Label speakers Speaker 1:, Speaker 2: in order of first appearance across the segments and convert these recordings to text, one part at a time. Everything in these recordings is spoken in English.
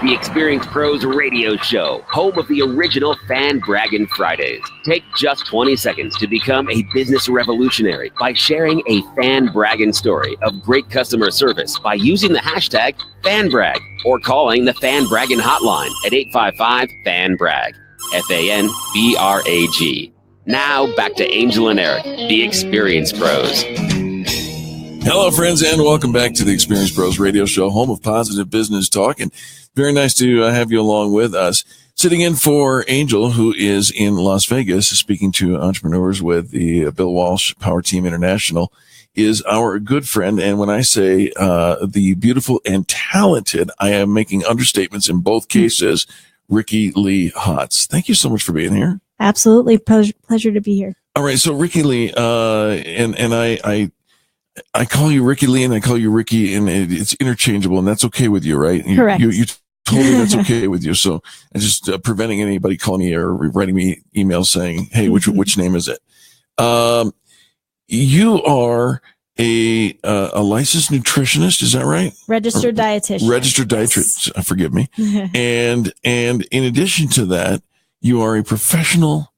Speaker 1: the Experience Pros radio show, home of the original Fan Braggin' Fridays. Take just 20 seconds to become a business revolutionary by sharing a fan bragging story of great customer service by using the hashtag FanBrag or calling the Fan Braggin' hotline at 855-FAN-BRAG, FANBRAG. Now back to Angel and Eric, the Experience Pros.
Speaker 2: Hello, friends, and welcome back to the Experience Pros radio show, home of positive business talk. And very nice to have you along with us. Sitting in for Angel, who is in Las Vegas, speaking to entrepreneurs with the Bill Walsh Power Team International, is our good friend. And when I say the beautiful and talented, I am making understatements in both cases, Ricci-Lee Hotz. Thank you so much for being here.
Speaker 3: Absolutely. Pleasure to be here.
Speaker 2: All right. So Ricci-Lee, and I call you Ricci-Lee and I call you Ricky, and it's interchangeable, and that's okay with you, right?
Speaker 3: Correct.
Speaker 2: You told me that's okay with you. So I'm just preventing anybody calling me or writing me emails saying, hey, which name is it? You are a licensed nutritionist, is that right?
Speaker 3: Registered dietitian.
Speaker 2: Registered dietitian, forgive me. And in addition to that, you are a professional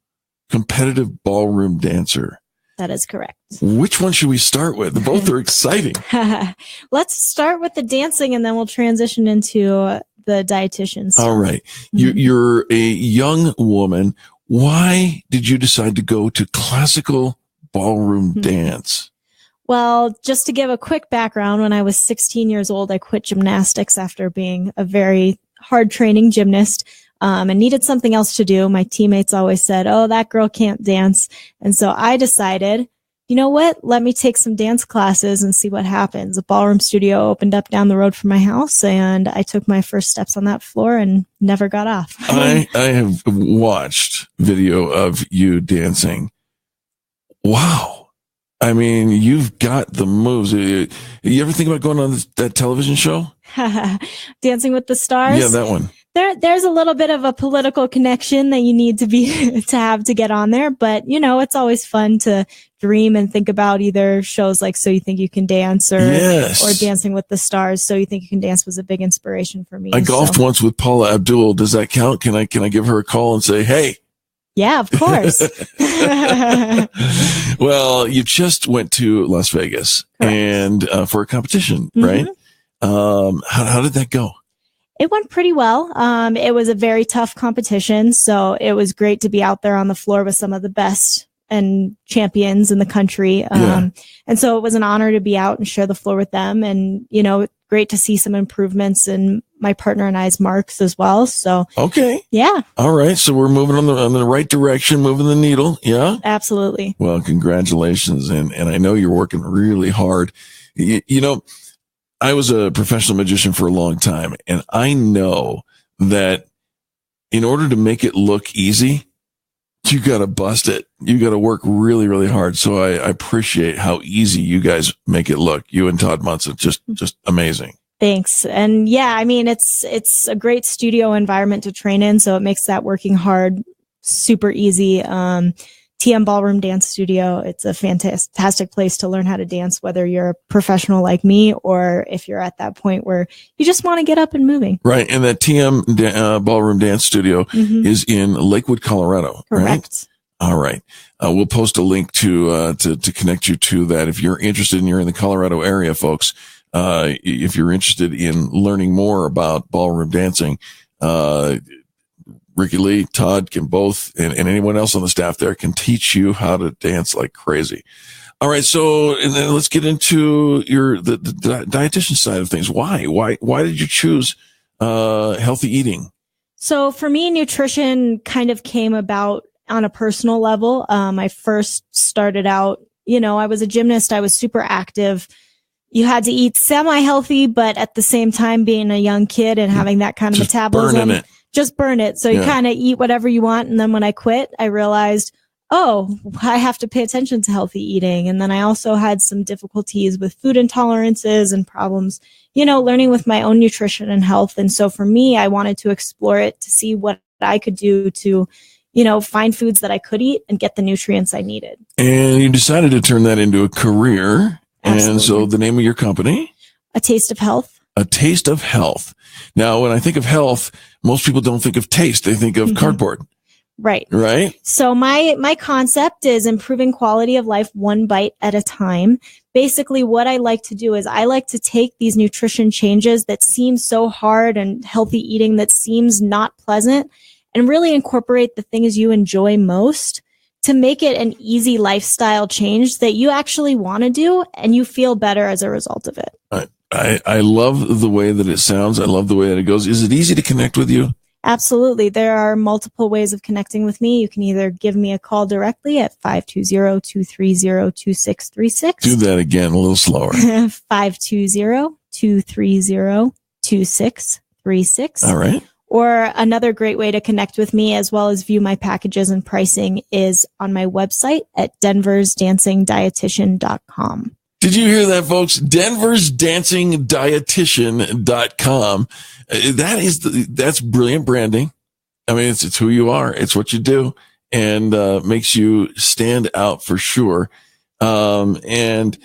Speaker 2: competitive ballroom dancer.
Speaker 3: That is correct.
Speaker 2: Which one should we start with? Both are exciting.
Speaker 3: Let's start with the dancing and then we'll transition into the dietitians.
Speaker 2: All right. You're a young woman. Why did you decide to go to classical ballroom dance?
Speaker 3: Well, just to give a quick background, when I was 16 years old, I quit gymnastics after being a very hard training gymnast. And needed something else to do. My teammates always said, oh, that girl can't dance. And so I decided, you know what? Let me take some dance classes and see what happens. A ballroom studio opened up down the road from my house, and I took my first steps on that floor and never got off.
Speaker 2: I have watched video of you dancing. Wow. I mean, you've got the moves. You ever think about going on that television show?
Speaker 3: Dancing with the Stars?
Speaker 2: Yeah, that one.
Speaker 3: There's a little bit of a political connection that you need to have to get on there, but you know, it's always fun to dream and think about either shows like So You Think You Can Dance or Dancing with the Stars. So You Think You Can Dance was a big inspiration for me.
Speaker 2: I golfed once with Paula Abdul. Does that count? Can I give her a call and say, hey?
Speaker 3: Yeah, of course.
Speaker 2: Well, you just went to Las Vegas and for a competition, right? How did that go?
Speaker 3: It went pretty well. It was a very tough competition, so it was great to be out there on the floor with some of the best and champions in the country. And so it was an honor to be out and share the floor with them. And, you know, great to see some improvements in my partner and I's marks as well. So,
Speaker 2: okay.
Speaker 3: Yeah. All
Speaker 2: right. So we're moving on the right direction, moving the needle. Yeah.
Speaker 3: Absolutely.
Speaker 2: Well, congratulations. And I know you're working really hard. You know, I was a professional magician for a long time, and I know that in order to make it look easy, you got to bust it. You got to work really, really hard. So I appreciate how easy you guys make it look. You and Todd Munson, just amazing.
Speaker 3: Thanks. And yeah, I mean, it's a great studio environment to train in. So it makes that working hard super easy. TM Ballroom Dance Studio. It's a fantastic place to learn how to dance, whether you're a professional like me or if you're at that point where you just want to get up and moving.
Speaker 2: Right. And that TM Ballroom Dance Studio is in Lakewood, Colorado.
Speaker 3: Correct.
Speaker 2: Right? All right. We'll post a link to connect you to that. If you're interested and you're in the Colorado area, folks, if you're interested in learning more about ballroom dancing, Ricci-Lee, Todd can both, and anyone else on the staff there can teach you how to dance like crazy. All right. So, and then let's get into the dietitian side of things. Why did you choose, healthy eating?
Speaker 3: So for me, nutrition kind of came about on a personal level. I first started out, you know, I was a gymnast. I was super active. You had to eat semi-healthy, but at the same time, being a young kid and having that kind of metabolism, just burn it. So you kind of eat whatever you want. And then when I quit, I realized, oh, I have to pay attention to healthy eating. And then I also had some difficulties with food intolerances and problems, you know, learning with my own nutrition and health. And so for me, I wanted to explore it to see what I could do to, you know, find foods that I could eat and get the nutrients I needed.
Speaker 2: And you decided to turn that into a career.
Speaker 3: Absolutely.
Speaker 2: And so the name of your company?
Speaker 3: A Taste of Health.
Speaker 2: A Taste of Health. Now, when I think of health, most people don't think of taste. They think of cardboard.
Speaker 3: Right.
Speaker 2: Right.
Speaker 3: So my concept is improving quality of life one bite at a time. Basically, what I like to do is I like to take these nutrition changes that seem so hard and healthy eating that seems not pleasant and really incorporate the things you enjoy most to make it an easy lifestyle change that you actually want to do and you feel better as a result of it.
Speaker 2: I love the way that it sounds. I love the way that it goes. Is it easy to connect with you?
Speaker 3: Absolutely. There are multiple ways of connecting with me. You can either give me a call directly at 520-230-2636.
Speaker 2: Do that again, a little slower.
Speaker 3: 520-230-2636.
Speaker 2: All right.
Speaker 3: Or another great way to connect with me as well as view my packages and pricing is on my website at denversdancingdietitian.com.
Speaker 2: Did you hear that, folks? denversdancingdietitian.com. That's brilliant branding. I mean, it's who you are. It's what you do, and makes you stand out for sure. And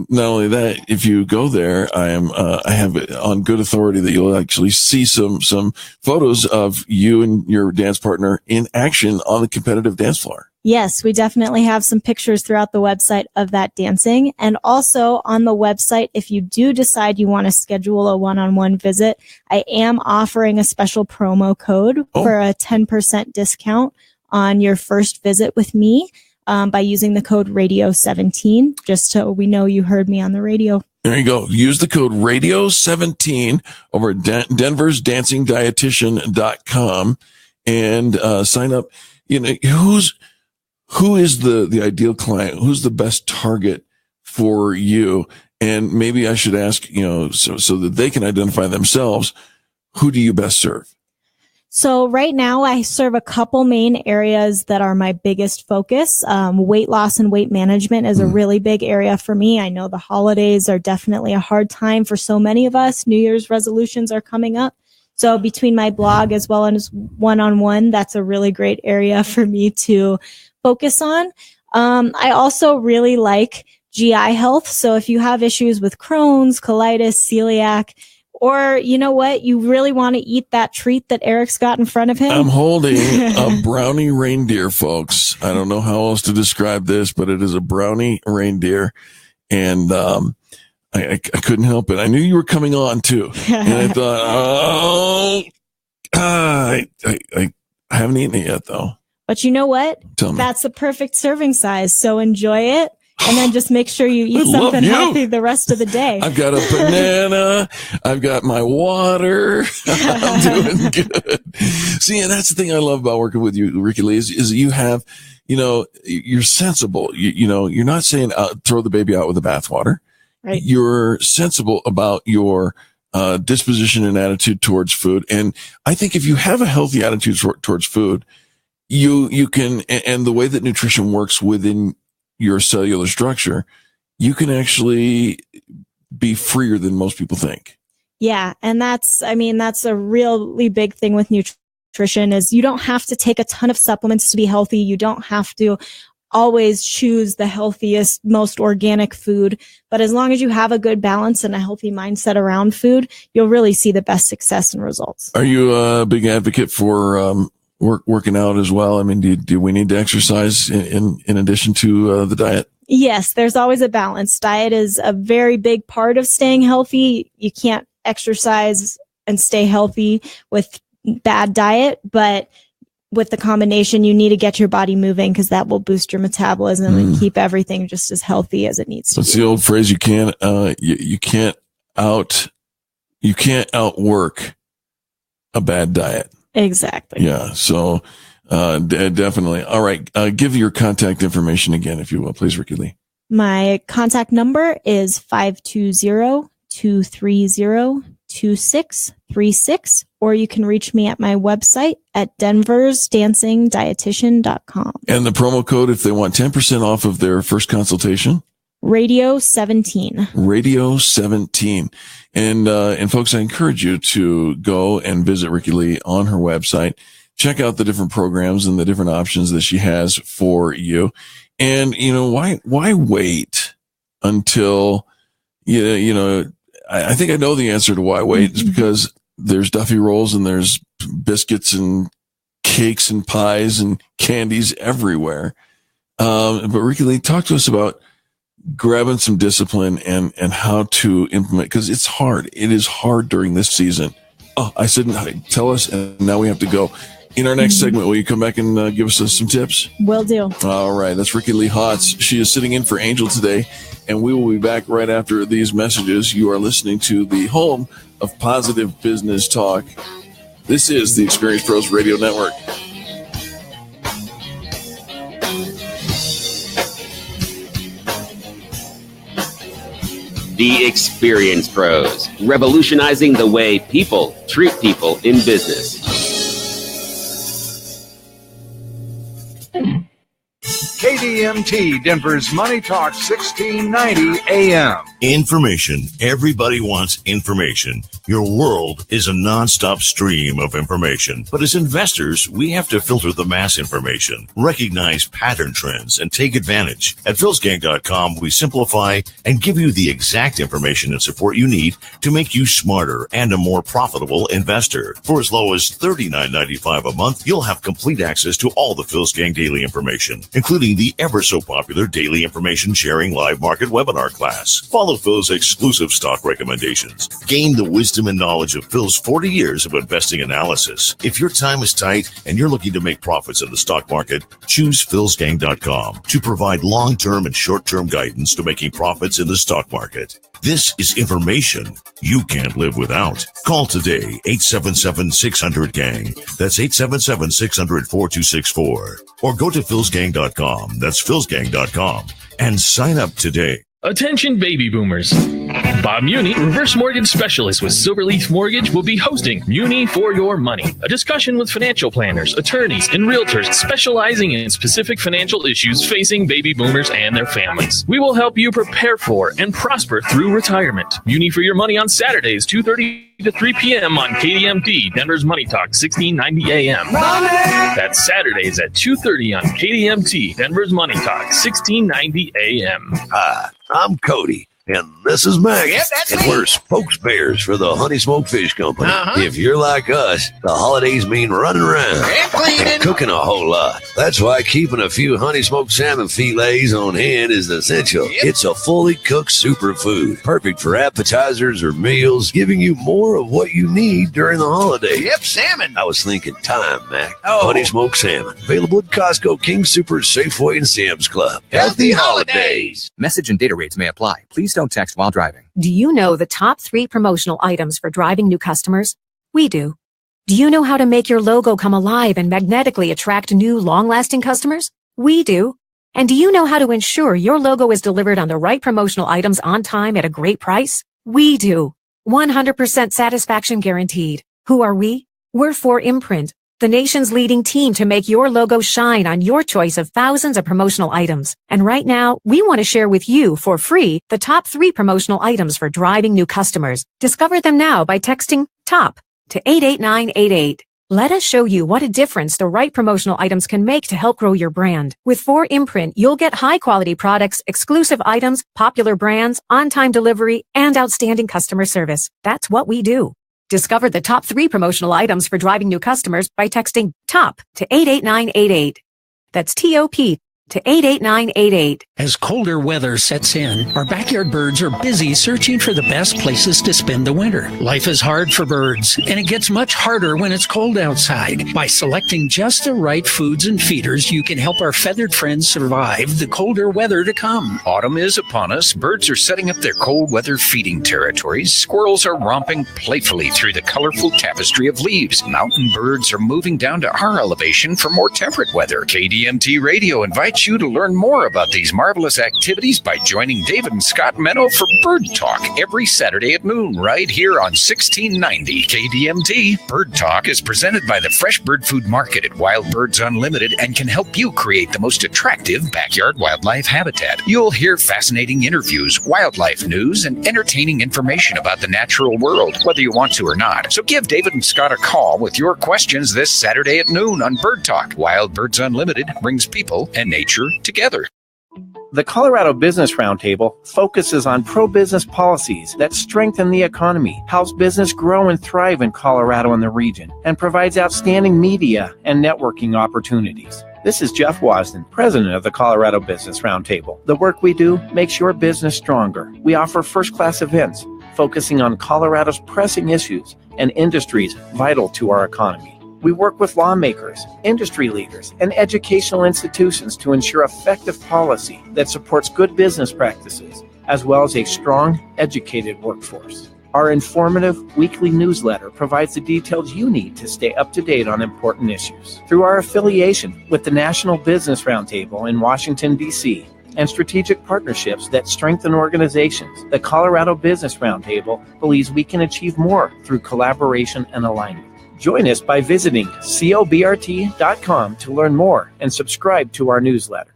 Speaker 2: not only that, if you go there, I have it on good authority that you'll actually see some photos of you and your dance partner in action on the competitive dance floor.
Speaker 3: Yes, we definitely have some pictures throughout the website of that dancing. And also on the website, if you do decide you want to schedule a one-on-one visit, I am offering a special promo code for a 10% discount on your first visit with me by using the code radio17, just so we know you heard me on the radio.
Speaker 2: There you go. Use the code radio17 over at denversdancingdietitian.com and sign up. You know, who is the ideal client? Who's the best target for you? And maybe I should ask, so that they can identify themselves, who do you best serve?
Speaker 3: So right now I serve a couple main areas that are my biggest focus. Weight loss and weight management is a really big area for me. I know the holidays are definitely a hard time for so many of us. New Year's resolutions are coming up. So between my blog as well as one-on-one, that's a really great area for me to focus on. I also really like GI health. So if you have issues with Crohn's, colitis, celiac, or you know what, you really want to eat that treat that Eric's got in front of him.
Speaker 2: I'm holding a brownie reindeer, folks. I don't know how else to describe this, but it is a brownie reindeer. And I couldn't help it. I knew you were coming on too. And I thought, I haven't eaten it yet though.
Speaker 3: But you know what?
Speaker 2: Tell me.
Speaker 3: That's the perfect serving size. So enjoy it. And then just make sure you eat something healthy the rest of the day.
Speaker 2: I've got a banana. I've got my water. I'm doing good. See, and that's the thing I love about working with you, Ricci-Lee, is you have, you're sensible. You're not saying throw the baby out with the bathwater.
Speaker 3: Right.
Speaker 2: You're sensible about your disposition and attitude towards food. And I think if you have a healthy attitude towards food, you can, and the way that nutrition works within your cellular structure, you can actually be freer than most people think.
Speaker 3: Yeah. And that's a really big thing with nutrition is you don't have to take a ton of supplements to be healthy. You don't have to always choose the healthiest, most organic food. But as long as you have a good balance and a healthy mindset around food, you'll really see the best success and results.
Speaker 2: Are you a big advocate for working out as well? I mean, do we need to exercise in addition to the diet?
Speaker 3: Yes, there's always a balance. Diet is a very big part of staying healthy. You can't exercise and stay healthy with bad diet, but with the combination, you need to get your body moving because that will boost your metabolism and keep everything just as healthy as it needs to be.
Speaker 2: That's the old phrase. You can't outwork a bad diet.
Speaker 3: Exactly.
Speaker 2: Yeah. So, definitely. All right. Give your contact information again, if you will, please, Ricci-Lee.
Speaker 3: My contact number is 520-230-2636, or you can reach me at my website at denversdancingdietitian.com.
Speaker 2: And the promo code, if they want 10% off of their first consultation?
Speaker 3: Radio 17.
Speaker 2: Radio 17. And folks, I encourage you to go and visit Ricci-Lee on her website. Check out the different programs and the different options that she has for you. And, why wait until, I think I know the answer to why wait is because there's Duffy rolls and there's biscuits and cakes and pies and candies everywhere. But Ricci-Lee, talk to us about grabbing some discipline and how to implement, because it's hard. It is hard during this season. Oh, I said, tell us, and now we have to go. In our next segment, will you come back and give us some tips?
Speaker 3: Will do.
Speaker 2: All right. That's Ricci-Lee Hotz. She is sitting in for Angel today, and we will be back right after these messages. You are listening to the home of positive business talk. This is the Experience Pros Radio Network.
Speaker 1: The Experience Pros, revolutionizing the way people treat people in business.
Speaker 4: KDMT, Denver's Money Talk, 1690 AM.
Speaker 5: Information. Everybody wants information. Your world is a nonstop stream of information. But as investors, we have to filter the mass information, recognize pattern trends, and take advantage. At philsgang.com, we simplify and give you the exact information and support you need to make you smarter and a more profitable investor. For as low as $39.95 a month, you'll have complete access to all the Phil's Gang daily information, including the ever so popular daily information sharing live market webinar class. Follow Phil's exclusive stock recommendations. Gain the wisdom and knowledge of Phil's 40 years of investing analysis. If your time is tight and you're looking to make profits in the stock market, choose philsgang.com to provide long-term and short-term guidance to making profits in the stock market. This is information you can't live without. Call today, 877-600-GANG. That's 877-600-4264. Or go to philsgang.com. That's philsgang.com. And sign up today.
Speaker 6: Attention baby boomers. Bob Muni, reverse mortgage specialist with Silverleaf Mortgage, will be hosting Muni for Your Money, a discussion with financial planners, attorneys, and realtors specializing in specific financial issues facing baby boomers and their families. We will help you prepare for and prosper through retirement. Muni for Your Money on Saturdays, 2:30 to 3 p.m. on KDMT, Denver's Money Talk, 1690 AM. That's Saturdays at 2:30 on KDMT, Denver's Money Talk, 1690 AM.
Speaker 7: Hi, I'm Cody. And this is Mac.
Speaker 8: Yep, that's
Speaker 7: and
Speaker 8: me.
Speaker 7: we're spokesbearers for the Honey Smoked Fish Company. If you're like us, the holidays mean running around
Speaker 8: And cleaning.
Speaker 7: cooking a whole lot. That's why keeping a few honey smoked salmon fillets on hand is essential.
Speaker 8: Yep.
Speaker 7: It's a fully cooked superfood, perfect for appetizers or meals, giving you more of what you need during the holidays.
Speaker 8: Yep, salmon.
Speaker 7: I was thinking time, Mac.
Speaker 8: Oh.
Speaker 7: Honey smoked salmon. Available at Costco, King Super, Safeway, and Sam's Club.
Speaker 8: Healthy holidays.
Speaker 9: Message and data rates may apply. Please don't text while driving.
Speaker 10: Do you know the top 3 promotional items for driving new customers? We do. Do you know how to make your logo come alive and magnetically attract new, long-lasting customers? We do. And do you know how to ensure your logo is delivered on the right promotional items on time at a great price? We do. 100% satisfaction guaranteed. Who are we? We're 4imprint, the nation's leading team to make your logo shine on your choice of thousands of promotional items. And right now, we want to share with you for free the top 3 promotional items for driving new customers. Discover them now by texting TOP to 88988. Let us show you what a difference the right promotional items can make to help grow your brand. With 4imprint, you'll get high-quality products, exclusive items, popular brands, on-time delivery, and outstanding customer service. That's what we do. Discover the top 3 promotional items for driving new customers by texting TOP to 88988. That's TOP to 88988.
Speaker 11: As colder weather sets in, our backyard birds are busy searching for the best places to spend the winter. Life is hard for birds, and it gets much harder when it's cold outside. By selecting just the right foods and feeders, you can help our feathered friends survive the colder weather to come.
Speaker 12: Autumn is upon us. Birds are setting up their cold weather feeding territories. Squirrels are romping playfully through the colorful tapestry of leaves. Mountain birds are moving down to our elevation for more temperate weather. KDMT Radio invites you to learn more about these marvelous activities by joining David and Scott Menno for Bird Talk every Saturday at noon right here on 1690 KDMT. Bird Talk is presented by the Fresh Bird Food Market at Wild Birds Unlimited and can help you create the most attractive backyard wildlife habitat. You'll hear fascinating interviews, wildlife news, and entertaining information about the natural world, whether you want to or not. So give David and Scott a call with your questions this Saturday at noon on Bird Talk. Wild Birds Unlimited brings people and nature together.
Speaker 13: The Colorado Business Roundtable focuses on pro-business policies that strengthen the economy, helps business grow and thrive in Colorado and the region, and provides outstanding media and networking opportunities. This is Jeff Wasden, president of the Colorado Business Roundtable. The work we do makes your business stronger. We offer first-class events focusing on Colorado's pressing issues and industries vital to our economy. We work with lawmakers, industry leaders, and educational institutions to ensure effective policy that supports good business practices, as well as a strong, educated workforce. Our informative weekly newsletter provides the details you need to stay up to date on important issues. Through our affiliation with the National Business Roundtable in Washington, D.C., and strategic partnerships that strengthen organizations, the Colorado Business Roundtable believes we can achieve more through collaboration and alignment. Join us by visiting cobrt.com to learn more and subscribe to our newsletter.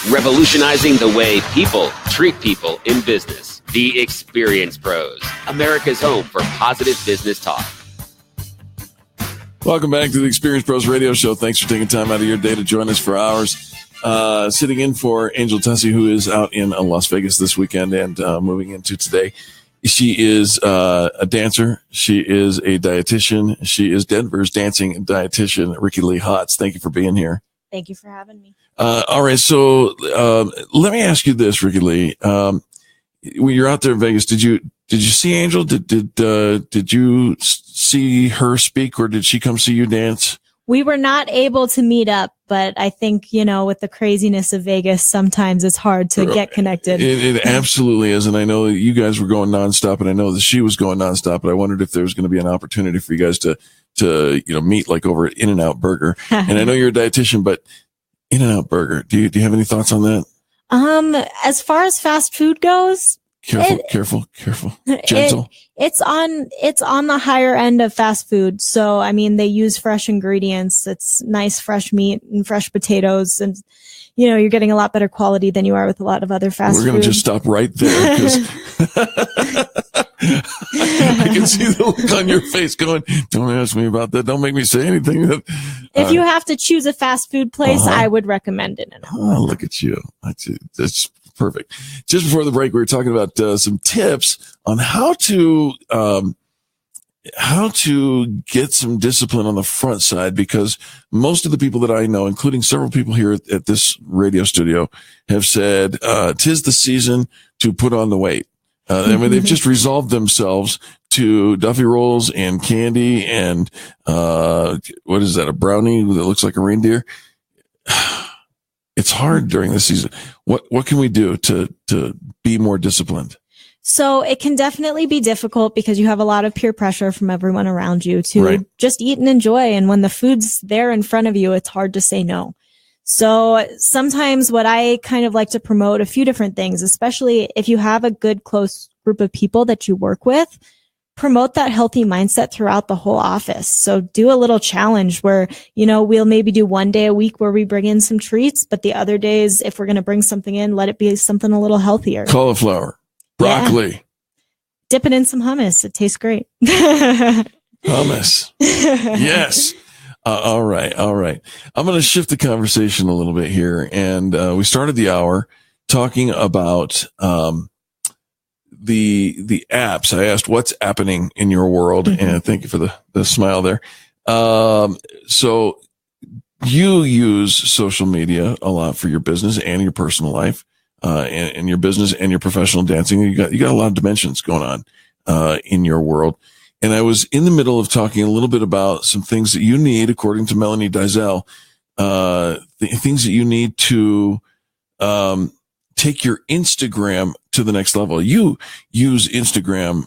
Speaker 1: Revolutionizing the way people treat people in business. The Experience Pros, America's home for positive business talk.
Speaker 2: Welcome back to the Experience Pros Radio Show. Thanks for taking time out of your day to join us for hours. Sitting in for Angel Tussey, who is out in Las Vegas this weekend and moving into today. She is a dancer. She is a dietitian. She is Denver's dancing dietitian, Ricci-Lee Hotz. Thank you for being here.
Speaker 3: Thank you for having me.
Speaker 2: All right. So let me ask you this, Ricci-Lee. When you're out there in Vegas, did you see Angel? Did you see her speak, or did she come see you dance?
Speaker 3: We were not able to meet up, but I think, with the craziness of Vegas, sometimes it's hard to get connected.
Speaker 2: It absolutely is. And I know that you guys were going nonstop, and I know that she was going nonstop, but I wondered if there was going to be an opportunity for you guys to meet like over at In-N-Out Burger. And I know you're a dietitian, but In-N-Out Burger, do you have any thoughts on that?
Speaker 3: As far as fast food goes,
Speaker 2: Careful. Gentle.
Speaker 3: It's on the higher end of fast food. So, I mean, they use fresh ingredients. It's nice, fresh meat and fresh potatoes. And, you're getting a lot better quality than you are with a lot of other fast food.
Speaker 2: We're going to just stop right there because I can see the look on your face going, don't ask me about that. Don't make me say anything.
Speaker 3: If you have to choose a fast food place, I would recommend it.
Speaker 2: Oh, look at you. That's perfect. Just before the break, we were talking about some tips on how to get some discipline on the front side, because most of the people that I know, including several people here at this radio studio, have said, 'tis the season to put on the weight. I mean, they've just resolved themselves to Duffy rolls and candy and, what is that? A brownie that looks like a reindeer. It's hard during the season. What can we do to be more disciplined?
Speaker 3: So it can definitely be difficult because you have a lot of peer pressure from everyone around you to just eat and enjoy. And when the food's there in front of you, it's hard to say no. So sometimes what I kind of like to promote a few different things, especially if you have a good close group of people that you work with, promote that healthy mindset throughout the whole office. So do a little challenge where, we'll maybe do one day a week where we bring in some treats, but the other days, if we're going to bring something in, let it be something a little healthier.
Speaker 2: Cauliflower, broccoli. Yeah.
Speaker 3: Dip it in some hummus. It tastes great.
Speaker 2: Hummus. Yes. All right. I'm going to shift the conversation a little bit here. And we started the hour talking about the apps. I asked what's happening in your world, and thank you for the smile there. So you use social media a lot for your business and your personal life, and your business and your professional dancing. You got a lot of dimensions going on in your world. And I was in the middle of talking a little bit about some things that you need, according to Melanie Dizell, things that you need to take your Instagram to the next level. You use Instagram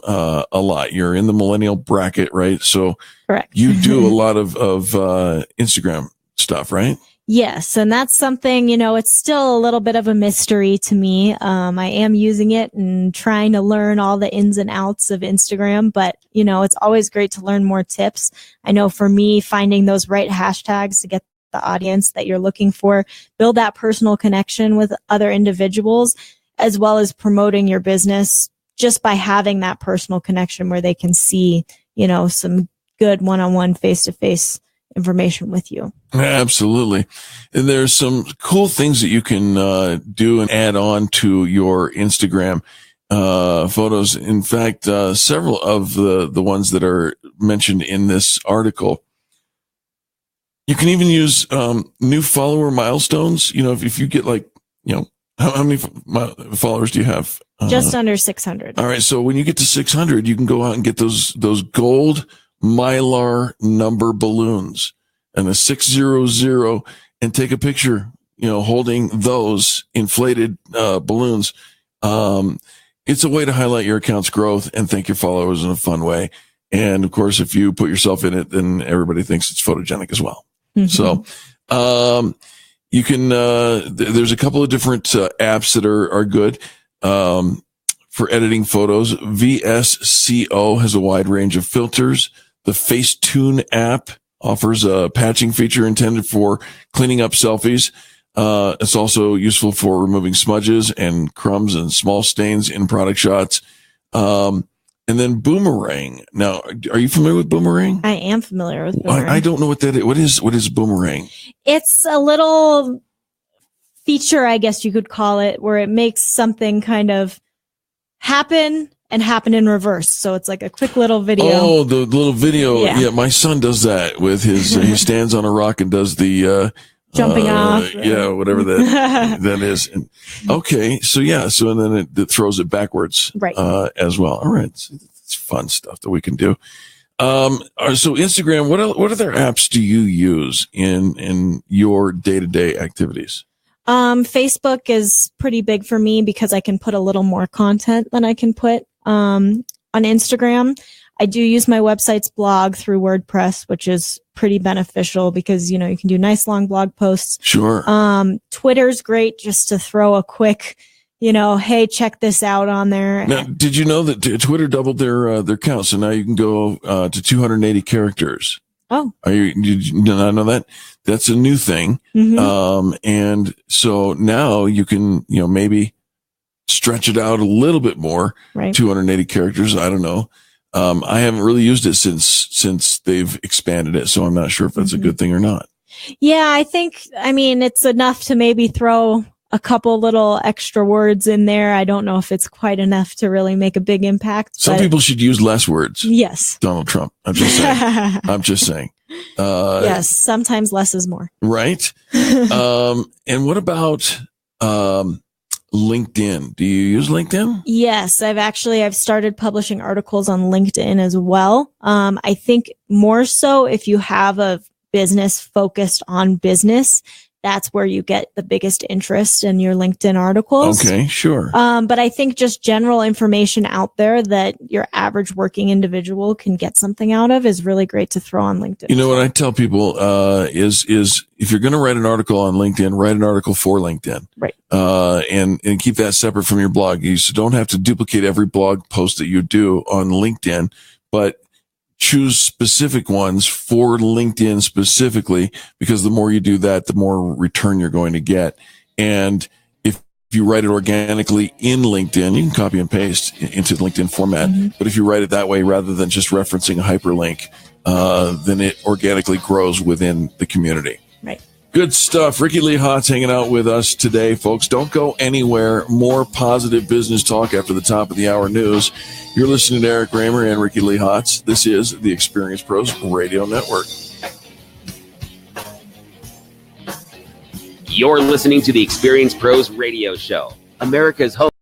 Speaker 2: a lot. You're in the millennial bracket, right? So
Speaker 3: correct.
Speaker 2: You do a lot of Instagram stuff, right?
Speaker 3: Yes. And that's something, it's still a little bit of a mystery to me. I am using it and trying to learn all the ins and outs of Instagram, but it's always great to learn more tips. I know for me, finding those right hashtags to get the audience that you're looking for, build that personal connection with other individuals, as well as promoting your business just by having that personal connection where they can see, some good one-on-one, face-to-face information with you.
Speaker 2: Absolutely. And there's some cool things that you can do and add on to your Instagram photos. In fact, several of the ones that are mentioned in this article, you can even use new follower milestones. If you get how many followers do you have?
Speaker 3: Just under 600.
Speaker 2: All right. So when you get to 600, you can go out and get those gold Mylar number balloons and a 600 and take a picture, holding those inflated balloons. It's a way to highlight your account's growth and thank your followers in a fun way. And of course, if you put yourself in it, then everybody thinks it's photogenic as well. Mm-hmm. So, you can, there's a couple of different apps that are good for editing photos. VSCO has a wide range of filters. The Facetune app offers a patching feature intended for cleaning up selfies. It's also useful for removing smudges and crumbs and small stains in product shots. And then Boomerang. Now, are you familiar with Boomerang?
Speaker 3: I am familiar with Boomerang.
Speaker 2: I don't know what that is. What is Boomerang?
Speaker 3: It's a little feature, I guess you could call it, where it makes something kind of happen and happen in reverse. So it's like a quick little video. Oh, the little video. Yeah, my son does that with his, he stands on a rock and does the, jumping off.
Speaker 2: Yeah, whatever that is. And, okay. So and then it throws it backwards.
Speaker 3: Right.
Speaker 2: As well. All right. It's fun stuff that we can do. So Instagram, what other apps do you use in your day-to-day activities?
Speaker 3: Facebook is pretty big for me because I can put a little more content than I can put, on Instagram. I do use my website's blog through WordPress, which is pretty beneficial because, you can do nice long blog posts.
Speaker 2: Sure.
Speaker 3: Twitter's great just to throw a quick, hey, check this out on there.
Speaker 2: Now, did you know that Twitter doubled their count? So now you can go to 280 characters.
Speaker 3: Oh.
Speaker 2: Did you not know that? That's a new thing.
Speaker 3: Mm-hmm.
Speaker 2: And so now you can, maybe stretch it out a little bit more.
Speaker 3: Right.
Speaker 2: 280 characters. I don't know. I haven't really used it since they've expanded it, so I'm not sure if that's a good thing or not.
Speaker 3: Yeah, I think, it's enough to maybe throw a couple little extra words in there. I don't know if it's quite enough to really make a big impact.
Speaker 2: Some people should use less words.
Speaker 3: Yes.
Speaker 2: Donald Trump. I'm just saying.
Speaker 3: Yes, sometimes less is more.
Speaker 2: Right. And what about LinkedIn? Do you use LinkedIn?
Speaker 3: Yes, I've started publishing articles on LinkedIn as well. I think more so if you have a business focused on business, that's where you get the biggest interest in your LinkedIn articles.
Speaker 2: Okay, sure.
Speaker 3: But I think just general information out there that your average working individual can get something out of is really great to throw on LinkedIn.
Speaker 2: You know what I tell people is if you're going to write an article on LinkedIn, write an article for LinkedIn.
Speaker 3: Right.
Speaker 2: And keep that separate from your blog. You don't have to duplicate every blog post that you do on LinkedIn, but choose specific ones for LinkedIn specifically, because the more you do that, the more return you're going to get. And if you write it organically in LinkedIn, you can copy and paste into the LinkedIn format. Mm-hmm. But if you write it that way, rather than just referencing a hyperlink, then it organically grows within the community.
Speaker 3: Right.
Speaker 2: Good stuff. Ricci-Lee Hotz hanging out with us today, folks. Don't go anywhere. More positive business talk after the top of the hour news. You're listening to Eric Raymer and Ricci-Lee Hotz. This is the Experience Pros Radio Network.
Speaker 1: You're listening to the Experience Pros Radio Show, America's home